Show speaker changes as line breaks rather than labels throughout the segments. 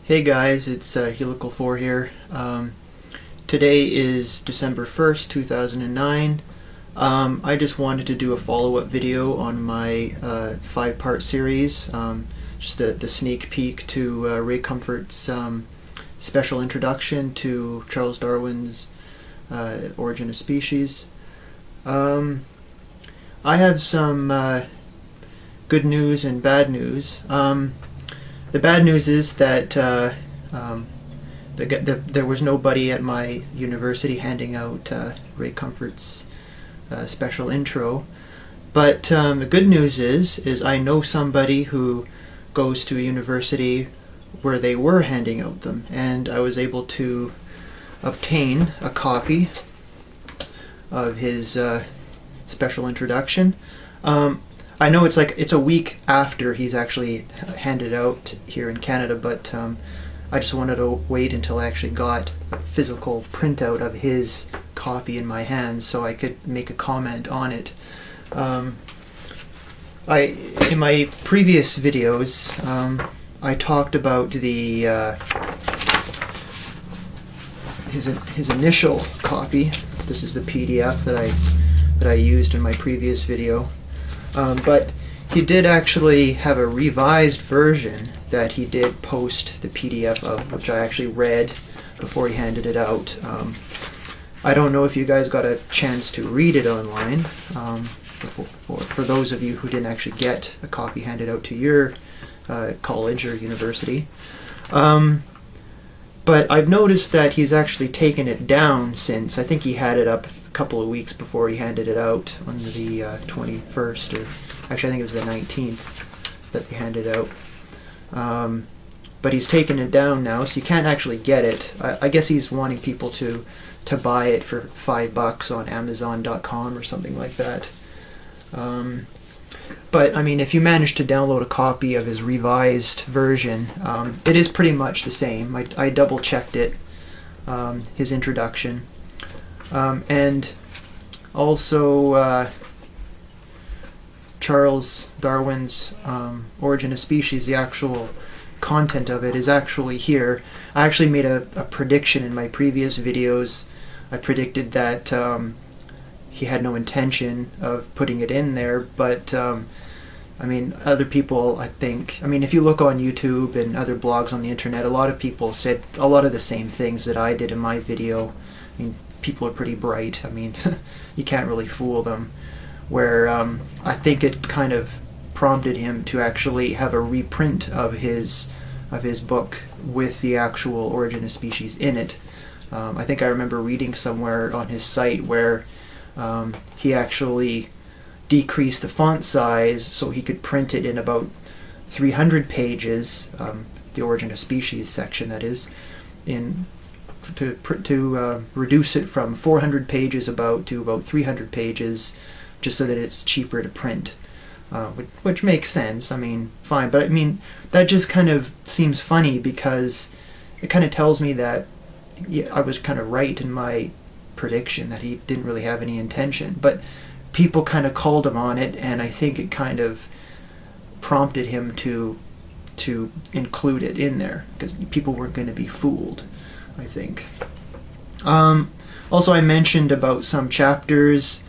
Hey guys, it's Helical4 here. Today is December 1st, 2009. I just wanted to do a follow-up video on my 5-part series, just the sneak peek to Ray Comfort's special introduction to Charles Darwin's Origin of Species. I have some good news and bad news. The bad news is that there was nobody at my university handing out Ray Comfort's special intro. But the good news is I know somebody who goes to a university where they were handing out them, and I was able to obtain a copy of his special introduction. I know it's a week after he's actually handed out here in Canada, but I just wanted to wait until I actually got a physical printout of his copy in my hands so I could make a comment on it. In my previous videos, I talked about his initial copy. This is the PDF that I used in my previous video. But he did actually have a revised version that he did post the PDF of, which I actually read before he handed it out. I don't know if you guys got a chance to read it online, for those of you who didn't actually get a copy handed out to your college or university. But I've noticed that he's actually taken it down since. I think he had it up a couple of weeks before he handed it out on the 21st, or actually I think it was the 19th that they handed out. But he's taken it down now, so you can't actually get it. I guess he's wanting people to buy it for $5 on Amazon.com or something like that. But I mean, if you manage to download a copy of his revised version, it is pretty much the same. I double checked it, his introduction, and also Charles Darwin's Origin of Species. The actual content of it is actually here. I actually made a prediction in my previous videos. I predicted that he had no intention of putting it in there, but I mean, other people, I mean, if you look on YouTube and other blogs on the internet, a lot of people said a lot of the same things that I did in my video. I mean, people are pretty bright. I mean, you can't really fool them. Where I think it kind of prompted him to actually have a reprint of his book with the actual Origin of Species in it. I think I remember reading somewhere on his site where he actually decreased the font size so he could print it in about 300 pages, the Origin of Species section, that is, to reduce it from 400 pages to about 300 pages, just so that it's cheaper to print, which makes sense. I mean, fine, but I mean, that just kind of seems funny because it kind of tells me that I was kind of right in my prediction that he didn't really have any intention, but people kind of called him on it, and I think it kind of prompted him to include it in there because people weren't going to be fooled, I think. Also, I mentioned about some chapters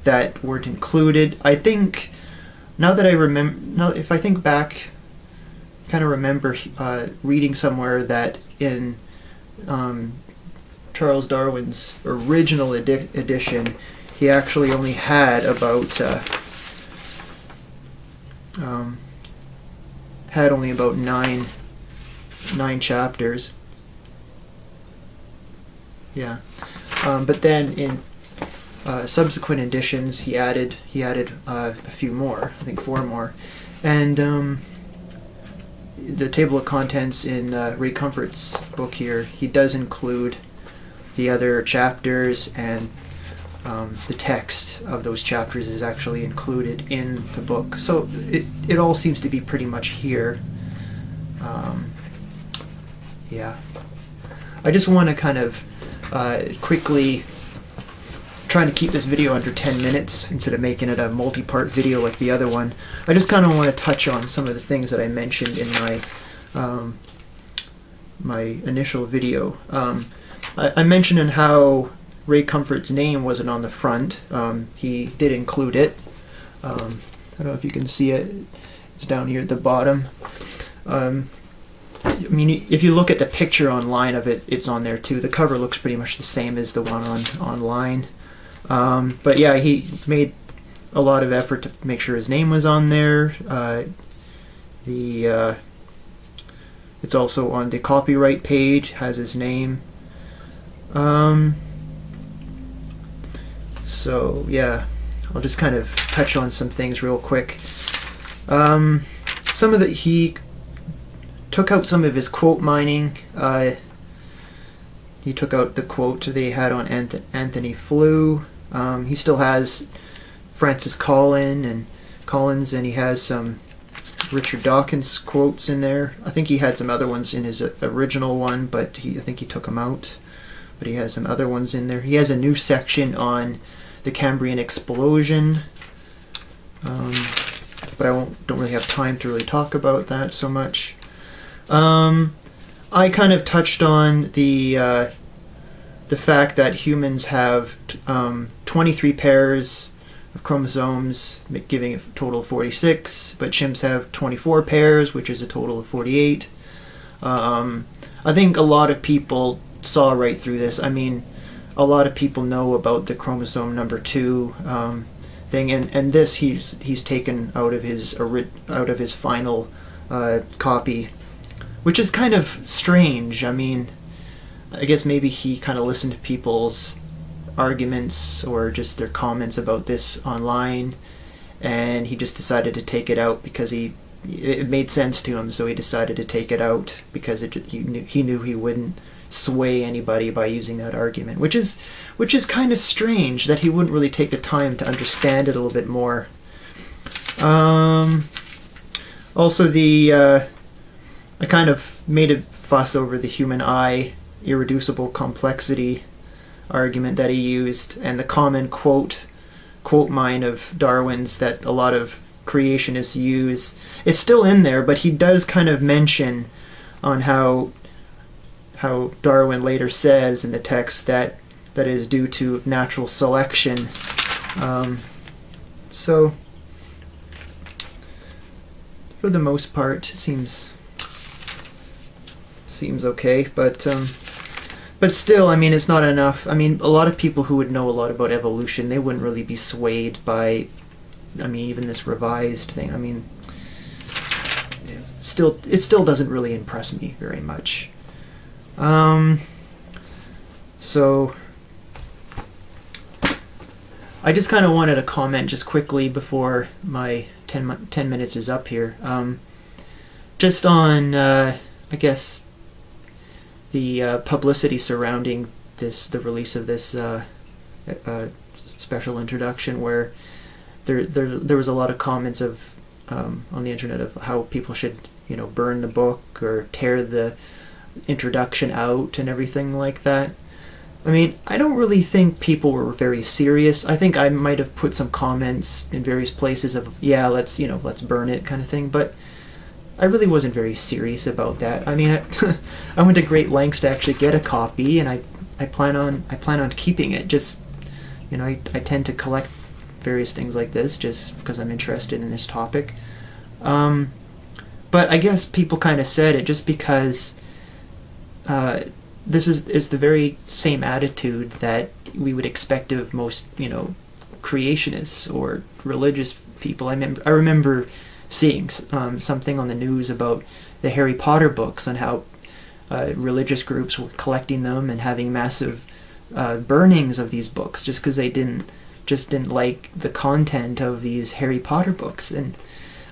that weren't included. I think now that I remember, if I think back, kind of remember reading somewhere that in Charles Darwin's original edition, he actually only had about nine chapters. Yeah, but then in subsequent editions, he added a few more. I think 4 more, and the table of contents in Ray Comfort's book here, he does include the other chapters, and the text of those chapters is actually included in the book. So it all seems to be pretty much here. Yeah, I just want to kind of quickly, trying to keep this video under 10 minutes instead of making it a multi-part video like the other one. I just kind of want to touch on some of the things that I mentioned in my my initial video. I mentioned in how Ray Comfort's name wasn't on the front. He did include it. I don't know if you can see it. It's down here at the bottom. I mean, if you look at the picture online of it, it's on there too. The cover looks pretty much the same as the one online. But yeah, he made a lot of effort to make sure his name was on there. It's also on the copyright page, has his name. So yeah, I'll just kind of touch on some things real quick. He took out some of his quote mining. He took out the quote they had on Anthony Flew. He still has Francis Collins, and he has some Richard Dawkins quotes in there. I think he had some other ones in his original one, but I think he took them out. But he has some other ones in there. He has a new section on the Cambrian explosion, but don't really have time to really talk about that so much. I kind of touched on the fact that humans have 23 pairs of chromosomes, giving a total of 46, but chimps have 24 pairs, which is a total of 48. I think a lot of people saw right through this. I mean, a lot of people know about the chromosome number 2 thing, and this he's taken out of his final copy, which is kind of strange. I mean, I guess maybe he kind of listened to people's arguments or just their comments about this online, and he just decided to take it out because it made sense to him. So he decided to take it out because he knew he wouldn't sway anybody by using that argument, which is kind of strange that he wouldn't really take the time to understand it a little bit more. Also, I kind of made a fuss over the human eye irreducible complexity argument that he used, and the common quote mine of Darwin's that a lot of creationists use. It's still in there, but he does kind of mention on how Darwin later says in the text that is due to natural selection. So for the most part, seems okay, but still, I mean, it's not enough. I mean, a lot of people who would know a lot about evolution, they wouldn't really be swayed by, I mean, even this revised thing. I mean, it still doesn't really impress me very much. So I just kind of wanted to comment just quickly before my 10 minutes is up here. Just on, I guess, the publicity surrounding the release of this special introduction, where there was a lot of comments of on the internet of how people should, burn the book or tear the introduction out and everything like that. I mean, I don't really think people were very serious. I think I might have put some comments in various places of, yeah, let's burn it kind of thing, but I really wasn't very serious about that. I mean, I went to great lengths to actually get a copy, and I plan on keeping it. Just, I tend to collect various things like this just because I'm interested in this topic. But I guess people kind of said it just because this is the very same attitude that we would expect of most, creationists or religious people. I remember seeing something on the news about the Harry Potter books and how religious groups were collecting them and having massive burnings of these books just because they didn't like the content of these Harry Potter books. And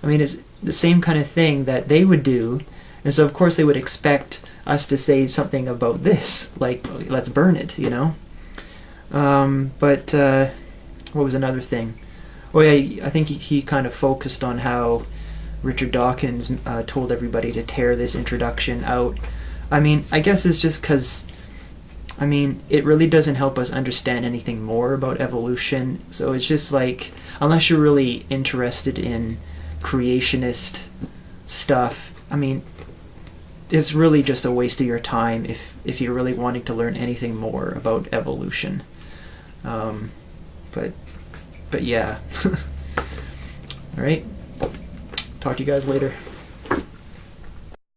I mean, it's the same kind of thing that they would do, and so of course they would expect us to say something about this, like, let's burn it, But what was another thing? Oh yeah, I think he kind of focused on how Richard Dawkins told everybody to tear this introduction out. I mean, I guess it's just because, I mean, it really doesn't help us understand anything more about evolution. So it's just like, unless you're really interested in creationist stuff, I mean, it's really just a waste of your time if you're really wanting to learn anything more about evolution. But yeah. All right. Talk to you guys later.